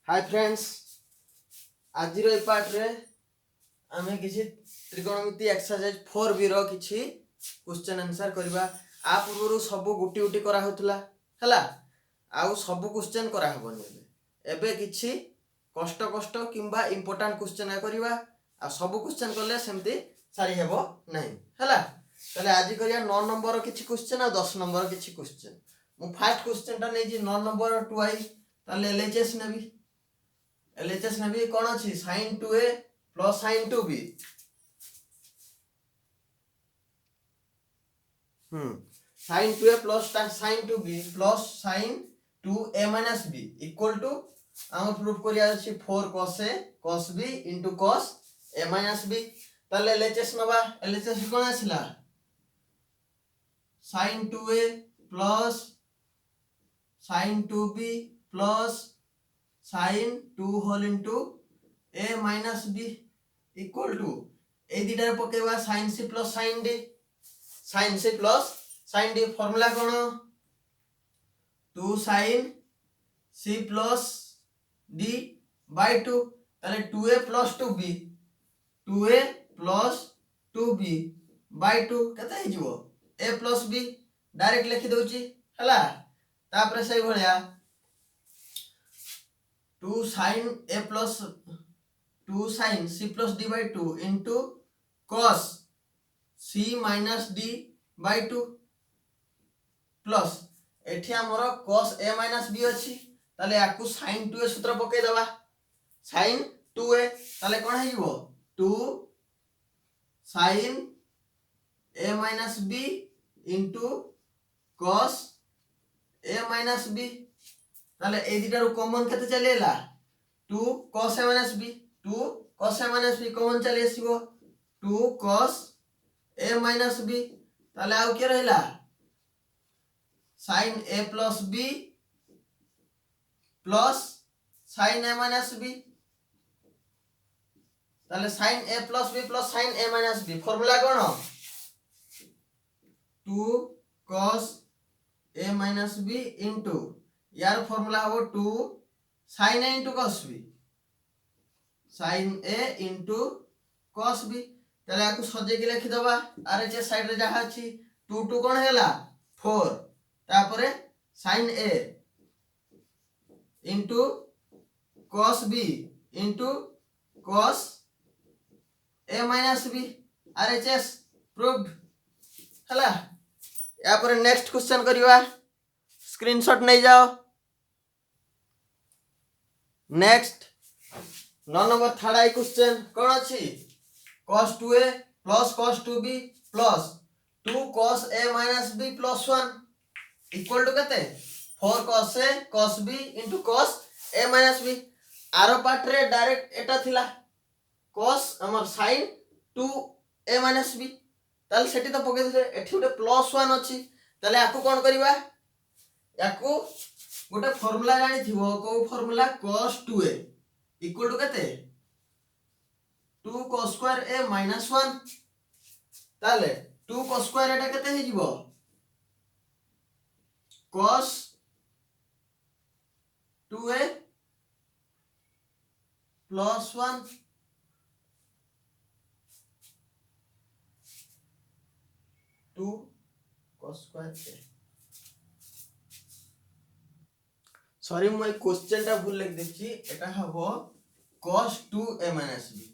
Hi friends, आज रो part रे आमे किछि त्रिकोणमिति एक्सरसाइज 4b रो किछि क्वेश्चन आंसर करबा। आ पूर्व सब गुटी गुटी करा होतला हला आउ सब क्वेश्चन करा हबनी। एबे किछि कष्ट कष्ट किंबा इंपोर्टेंट क्वेश्चन करबा। आ सब क्वेश्चन करले सेमती सारी हेबो नहीं हला। तले आज करिया 9 नंबर किछि क्वेश्चन आ 10 नंबर किछि क्वेश्चन। मु फर्स्ट क्वेश्चन ता नै जी 9 नंबर 2i तले एलएचएस नेबी। एलएचएस नेबी कोन अछि sin 2a plus sin 2b। sin 2a plus sin 2b plus sin 2a minus b equal to हम प्रूफ करिया अछि 4 cos a cos b into cos a minus b। तले LHS नबा। LHS कोन आछला sin 2a plus sin 2b plus sin 2 whole into a minus b equal to ए दिटा पकेबा sin c plus sin d। sin c plus sin d formula कोन 2 sin c plus d by 2। ताले 2a plus 2b 2a plus 2b bye 2 कते हे जिवो a plus b direct लिखि दोची हला। तापर सही भलिया 2 sin a plus 2 sin c plus d by 2 into cos c minus d by 2 plus एठी हमर cos a minus b अछि। ताले याकू sin 2a सूत्र पके दबा sin 2a ताले कोन हे जिवो 2 sin a minus b into cos a minus b। ताले ए दिटा रो कॉमन केते चलेला 2 cos a minus b 2 cos a minus b common चले आसीबो 2 cos a minus b। ताले आउ के रहला sin a plus b plus sin a minus b। ताले sin a plus b plus sin a minus b formula कोन 2 cos a minus b into यार formula हो 2 sin a into cos b sin a into cos b। तले आकु सजे के लिखि दबा RHS side रे जहा अछि 2 2 कोन हेला 4 तापरे sin a into cos b into cos a minus b RHS proved हला। या पर नेक्स्ट क्वेश्चन करिवा स्क्रीनशॉट नहीं जाओ। नेक्स्ट 9 नंबर थर्ड आई क्वेश्चन कोन अछि cos 2a plus cos 2b plus 2 cos a minus b plus 1 equal to कते 4 cos a cos b into cos a minus b। आरो part रे direct एटा थिला cos हमर sin 2 a minus b। ताल सेठी तो पके दे एठी उटे प्लस 1 अछि। ताले आकु कोन करिवा याकू गोटे फार्मूला जानि थिबो को formula cos 2a equal to कते 2 cos square a minus 1। ताले 2 cos square एटा कते हे जिवो cos 2a plus 1 2 cos square a। Sorry मैं क्वेश्चन टा भूल लिख देछि एटा हबो cos 2a minus b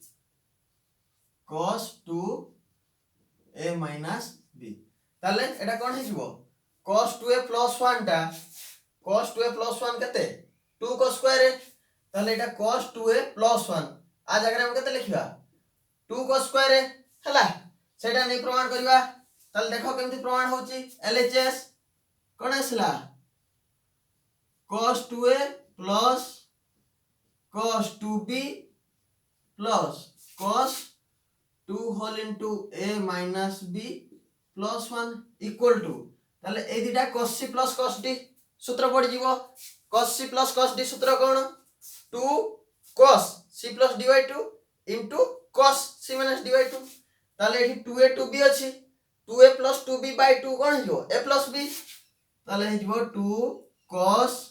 cos 2a minus b। ताले एटा कोन हे जिवो cos 2a plus 1 टा cos 2a plus 1 कते 2 cos square a। ताले एटा cos 2a plus 1 आ जगह हम कते लिखिबा 2 cos square a हला। सेटा नै प्रमाण करिवा। ताले देखो केमति प्रमाण होची एलएचएस कोन आसला cos 2a plus cos 2b plus cos 2 whole into a minus b plus 1 equal to ताले ए दिटा cos c plus cos d सूत्र पड़ जीवो cos c plus cos d सूत्र कोन 2 cos c plus d by 2 into cos c minus d by 2। ताले एठी 2a 2b अछि 2a plus 2b by 2 कोन हिजो a plus b। ताले हिजो 2 cos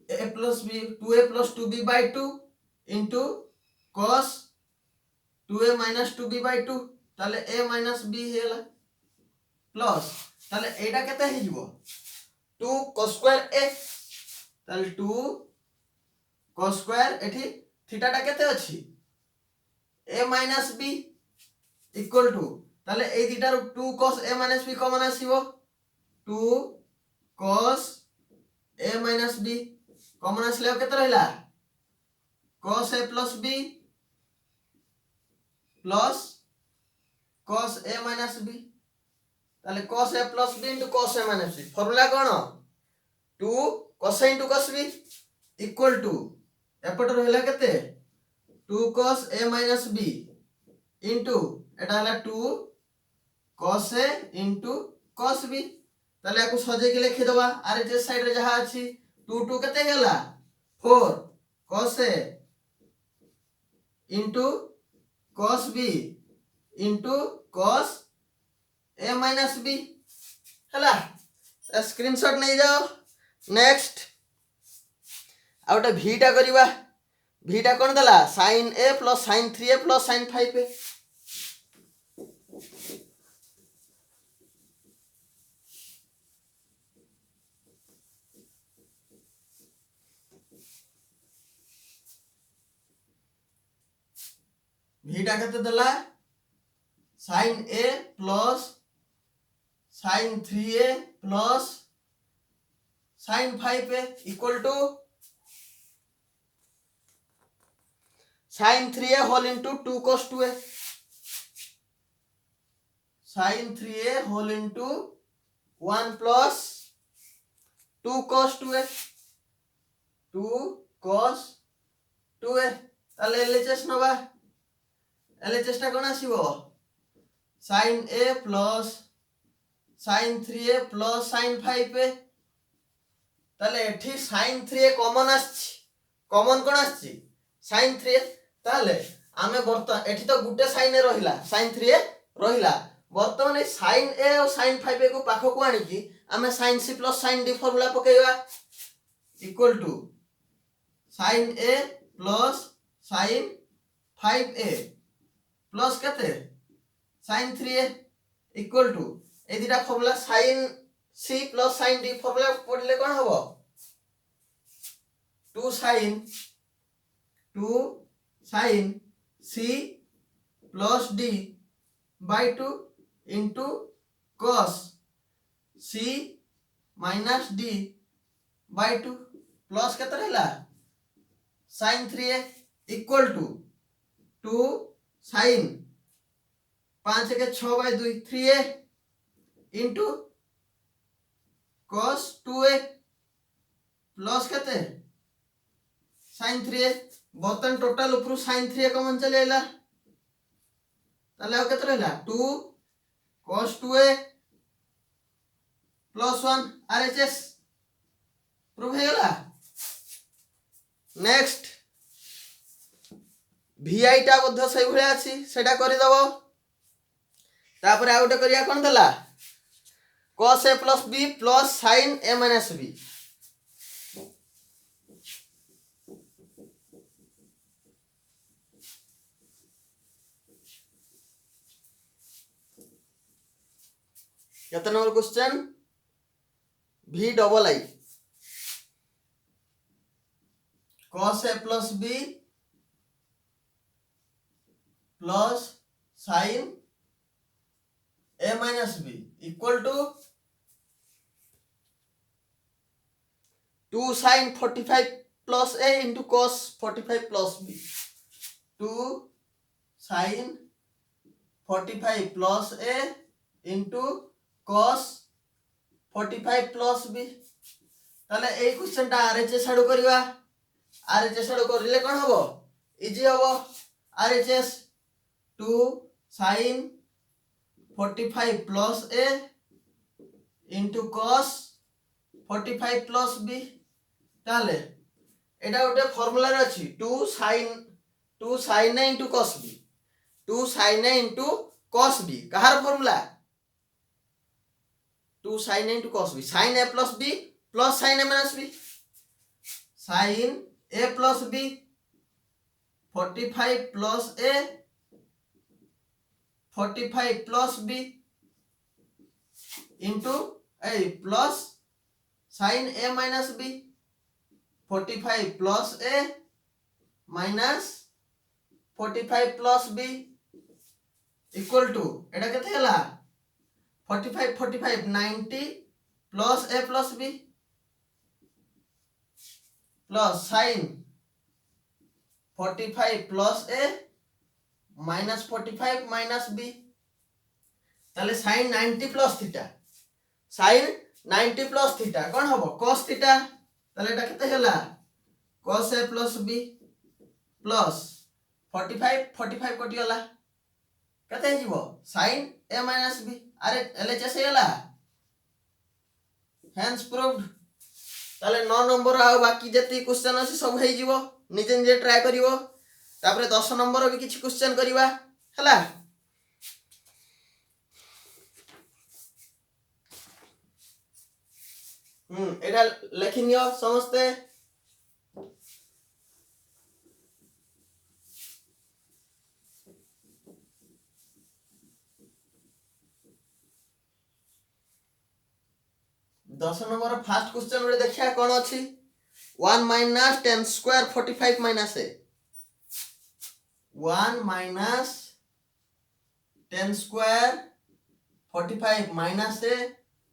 a plus b 2a plus 2b by 2 into cos 2a minus 2b by 2 তাহলে a minus b হেলা plus তাহলে এইটা কেতে হই যাব 2 cos square a তাহলে 2 cos square এটি থিটাটা কেতে আছে a minus b equal to তাহলে এই দুইটার 2 cos a minus b common আসিব 2 cos a minus b common আসলে কেতে রহিলা cos a plus b plus cos a minus b তাহলে cos a plus b into cos a minus b formula কোন 2 cos a into cos b equal to এপট রহিলা কেতে 2 cos a minus b into এটা হলা 2 cos a into cos b তাহলে আকু সজে কি লিখে দেবা আর যে সাইড রে যাহা আছে 2 2 কেতে গেলা 4 cos a into cos b into cos a minus b ହେଲା স্ক্রিনশট নেই যাও নেক্সট আউটা ভিটা করিবা ভিটা কোন দেলা sin a plus sin 3a plus sin 5a ভিটা কত দেলা sin a plus sin 3a plus sin 5a equal to sin 3a whole into 2 cos 2a sin 3a whole into 1 plus 2 cos 2a 2 cos 2a তাহলে LHS নবা LHS টা কোন আসিব sin a plus sin 3a plus sin 5a তাহলে এটি sin 3a common আসছে common কোন আসছে sin 3a তাহলে আমি বর্তমান এটি তো গুটে sin এ রহিলা sin 3a রহিলা বর্তমানে sin a O sin 5a কো পাখকু আনি কি আমি sin c plus sin d formula পকাইবা equal to sin a plus sin 5a plus কেতে sin 3a equal to এই দুটা formula sin c plus sin d formula পড়লে কোন হবে 2 sin c plus d by 2 into cos c minus d by 2 plus কেতে রহিলা sin 3a equal to 2 sin 5 के 6 by 2 3a into cos 2a plus কেতে sin 3a বর্তমান total উপর sin 3a common চলে এলা তাহলে আর কত রইলা 2 cos 2a plus 1 RHS prove হয়ে গেল নেক্সট VI টা মধ্য সেই ভলে আছে সেটা করে দেব তারপরে আউটা করিয়া কোন দেলা cos a plus b plus sin a minus b কত নম্বর question v double I cos a plus b plus sin a minus b equal to 2 sin 45 plus a into cos 45 plus b 2 sin 45 plus a into cos 45 plus b তাহলে এই কোশ্চেনটা RHS আড়ু করিবা RHS আড়ু করিলে কোন হবো easy হবো RHS 2 sin 45 plus a into cos 45 plus b তাহলে এটা ওটা ফর্মুলা আছে 2 sin a into cos b 2 sin a into cos b কাহার formula 2 sin a into cos b sin a plus b plus sin a minus b sine a plus b 45 plus a 45 plus b into a plus sine a minus b 45 plus a minus 45 plus b equal to एटा केते हला 45 45 90 plus a plus b plus sine 45 plus a minus 45 minus b ताले sine 90 plus theta sine 90 plus theta कोन हबो cos theta ताले एटा केते हला cos a plus b plus 45 45 कटि गला केते हिबो साइन ए माइनस बी अरे एलएचएस हेला हेंस प्रूव्ड ताले 9 नंबर आ बाकी जति क्वेश्चन अछि सब हे जिवो निजे निजे ट्राई करिवो तापरे 10 नंबर भी किछि क्वेश्चन करिवा हला एटा लेखिनियो समस्ते 10 नंबर फर्स्ट क्वेश्चन रे देखिया कोन अछि 1 minus 10 square 45 minus a 1 minus 10 square 45 minus a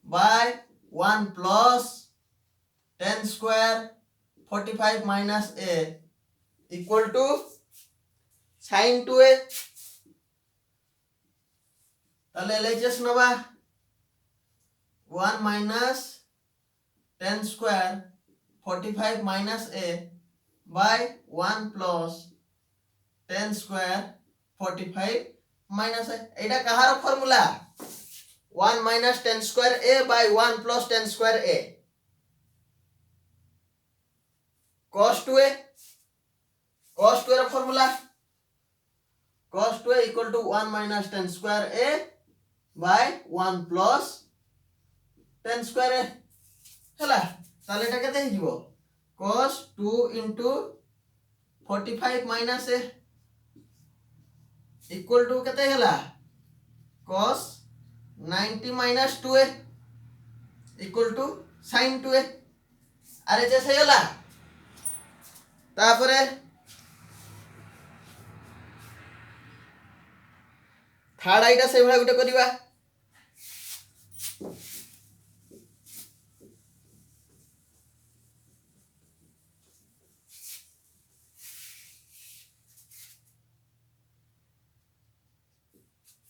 by 1 plus 10 square 45 minus a equal to sin 2a ताले LHS नबा 1 minus 10 square 45 minus a by 1 plus 10 square 45 minus a Etah Kahar formula 1 minus 10 square a by 1 plus 10 square a cos 2a रा formula cos 2a equal to 1 minus 10 square a by 1 plus 10 square a हला ताले एटा केते हिजबो cos 2 into 45 minus a equal to केते हला cos 90 minus 2a equal to sin 2a अरे जैसे हला तापरे थर्ड आइटा से भला गुटे करिवा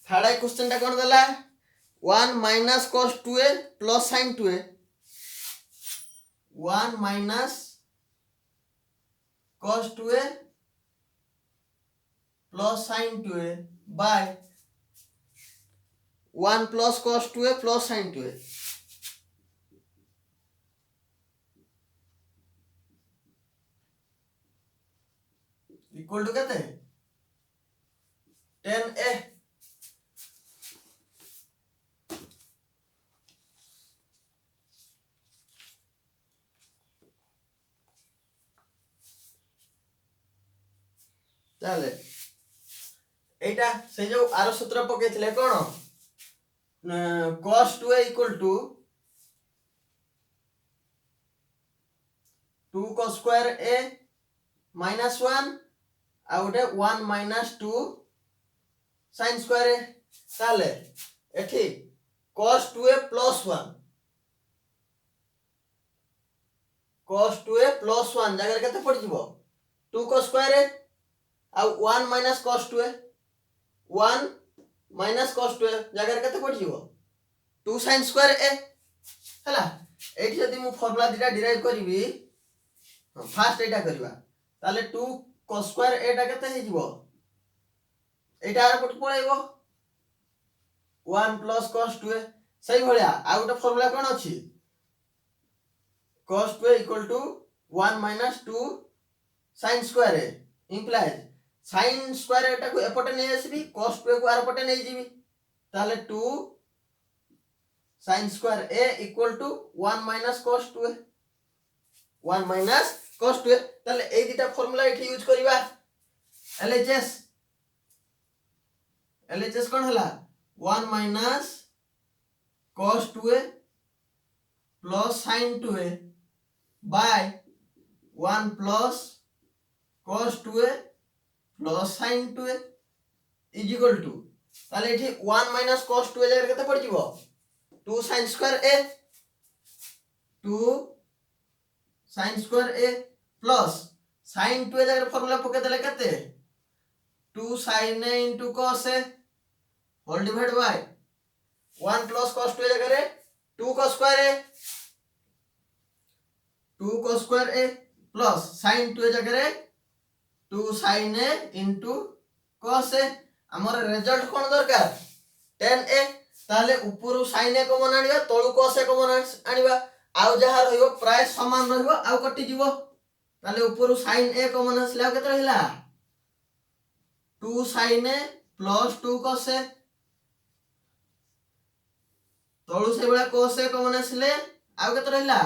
थर्ड क्वेश्चन टा कोन देला 1 minus cos 2a plus sin 2a 1 minus cos 2a plus sin 2a by 1 plus cos 2a plus sin 2a equal to केते 10a ताले एटा से जो आरो सूत्र पकेथिले कोन cos 2a equal to 2 cos square a minus 1 आउटे 1 minus 2 sin square a ताले एठी cos 2a plus 1 cos 2a plus 1 जगह केते पड़ जिवो 2 cos square a uh 1 minus cos 2a 1 minus cos 2a जगह केते पड़ जिवो 2 sin square a हला एठी जदी मु फार्मूला दिटा डिराइव करबी फर्स्ट एटा करबा ताले 2 cos square a टा केते हे जिवो एटा आर पट पळेबो 1 plus cos 2a सही भलिया आ उटा फार्मूला कोन अछि cos 2a equal to 1 minus 2 sin square a implies sin square एटा को एपटे नै आसीबी cos 2a को आर पटे नै जिबी ताले 2 sin square a equal to 1 minus cos 2a 1 minus cos 2a তাহলে এই দুটা ফর্মুলা এটি ইউজ করিবা LHS কোন হলা 1 minus cos 2a plus sin 2a by 1 plus cos 2a plus sin 2a is equal to তাহলে এটি 1 minus cos 2a জায়গায় কত পড়ি যাব 2 sin square a 2 sin square a plus sin 2a জায়গায় ফর্মুলা পকে দিলে কত 2 sin a into cos a whole divided by 1 plus cos 2a জায়গায় 2 cos square a 2 cos square a plus sin 2a জায়গায় 2 sin a into cos a আমার result কোন দরকার tan a তাহলে উপরু sin a কমন আনিবা তळु cos a common আনিবা আউ যাহা রহিব প্রায় সমান রহিব আউ কটি দিব তাহলে উপরু sin a কমন আসলে কত রহিলা 2 sin a plus 2 cos a তळु সে বেলা cos a কমন আসলে আউ কত রহিলা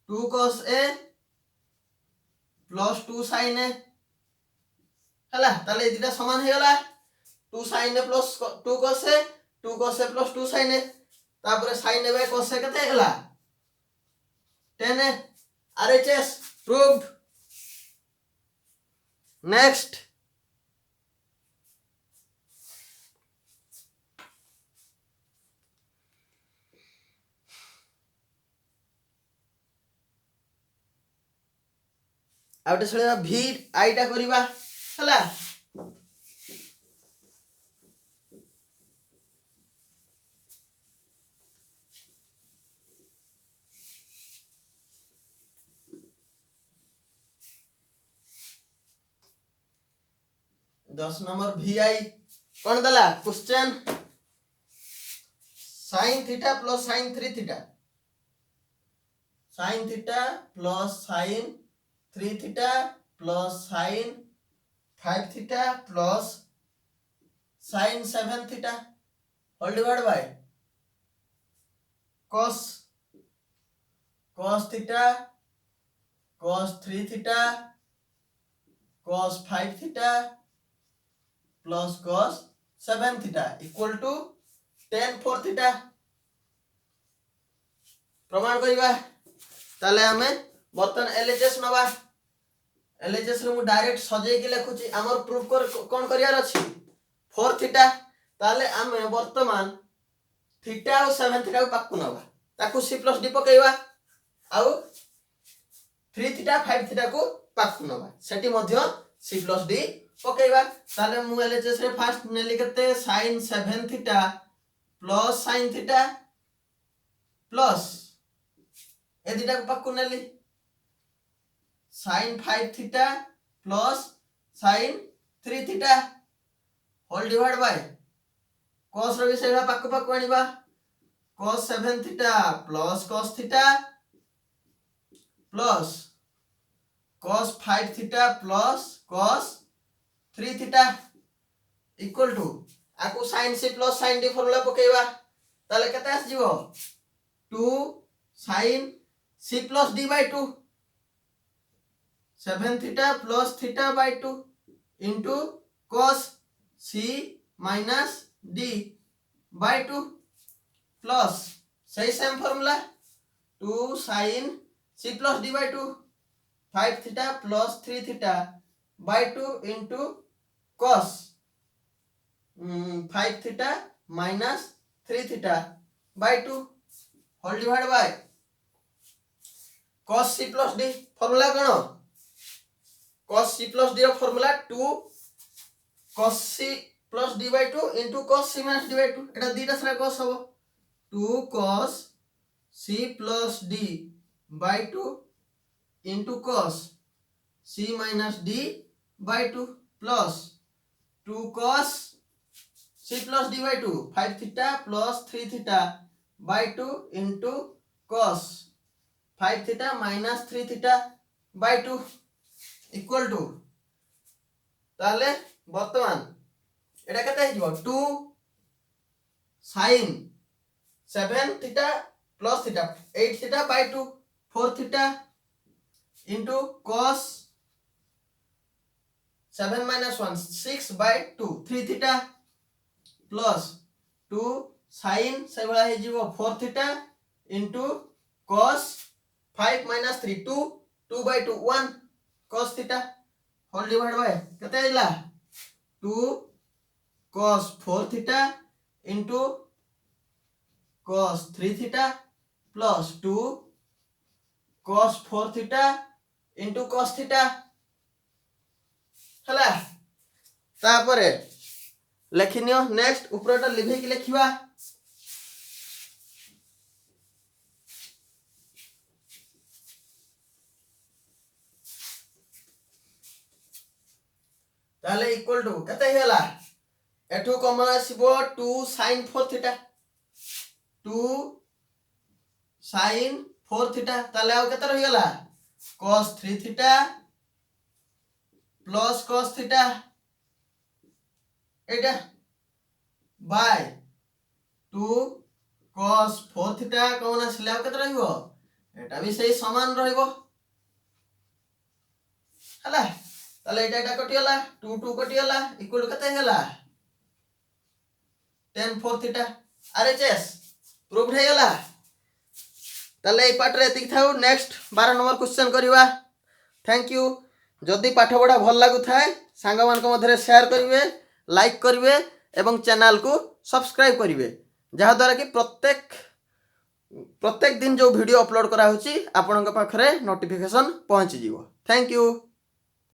2 cos a plus 2 sin a হলা তাহলে এই দুটা সমান হয়ে গলা 2 sin a plus 2 cos a 2 cos a plus 2 sin a তারপরে sin a by cos a কত হলা tan a RHS proved next आउटे छळा v i टा करिबा हला 10 नंबर VI कौन दला question sin theta plus sin 3 theta sin theta plus sin 3 theta plus sin 5 theta plus sin 7 theta whole divide by cos theta cos 3 theta cos 5 theta plus cos 7 theta equal to tan 4 theta प्रमाण करिबा ताले हमें बर्तन LHS नबा LHS रे मु direct सजे के लिखुची हमर प्रूफ कर कोन करियार अछि 4 थीटा ताले हमें वर्तमान थीटा और 7 थीटा को पाकु नबा ताकू c plus d पकेइबा आउ 3 थीटा 5 थीटा को पाकु नबा सेटी मध्य c plus d पकेइबा ताले मु LHS रे फर्स्ट नेली केते sin 7 theta plus sin theta plus ए दिटा को पाकु नेली sin 5 theta plus sin 3 theta whole divide by cos रो विषय पाकु पाकु आनिबा cos 7 theta plus cos theta plus cos 5 theta plus cos 3 theta equal to आकु sin c plus sin d formula पकेइबा ताले केते आस जीवो 2 sin c plus d by 2 7 theta plus theta by 2 into cos c minus d by 2 plus सही same formula 2 sin c plus d by 2 5 theta plus 3 theta by 2 into cos 5 theta minus 3 theta by 2 whole divided by cos c plus d formula कौन cos c plus d रो formula 2 cos c plus d by 2 into cos c minus d by 2 एटा दीटा सरा cos हबो 2 cos c plus d by 2 into cos c minus d by 2 plus 2 cos c plus d by 2 5 theta plus 3 theta by 2 into cos 5 theta minus 3 theta by 2 equal to ताले वर्तमान एटा केते हिजो 2 sin 7 theta plus theta 8 theta by 2 4 theta into cos 7 minus 1 6/2 3 theta plus 2 sine से भाया हे जीवो 4 theta into cos 5 minus 3 2 2/2 1 cos theta whole divide by केते आइला 2 cos 4 theta into cos 3 theta plus 2 cos 4 theta into cos theta हला तापरे लेखिनियो next ऊपरटा live कि लेखिबा ताले इक्वल टू केते हेला एठो कॉमन आसीबो 2 sin 4 थीटा 2 sin 4 थीटा ताले आ केते रहिला cos 3 theta plus cos theta एटा बाय 2 cos 4 थीटा कॉमन आसले आ केते रहिबो एटा भी सही समान रहिबो हला ताले एटा कटियला 2 2 कटियला इक्वल केते हेला tan 4 थीटा आरएचएस प्रूफ हे गेला ताले ए पार्ट रे एतिक थाउ नेक्स्ट 12 नंबर क्वेश्चन करिवा थैंक यू जदि पाठ पढ़ा भल लागु थाए सांग मान को मधरे शेयर करिवे लाइक करिवे एवं चैनल को सब्सक्राइब करिवे जहा द्वारा कि प्रत्येक दिन जो वीडियो अपलोड करा होची आपन के पाखरे नोटिफिकेशन पहुंची जीवो थैंक यू।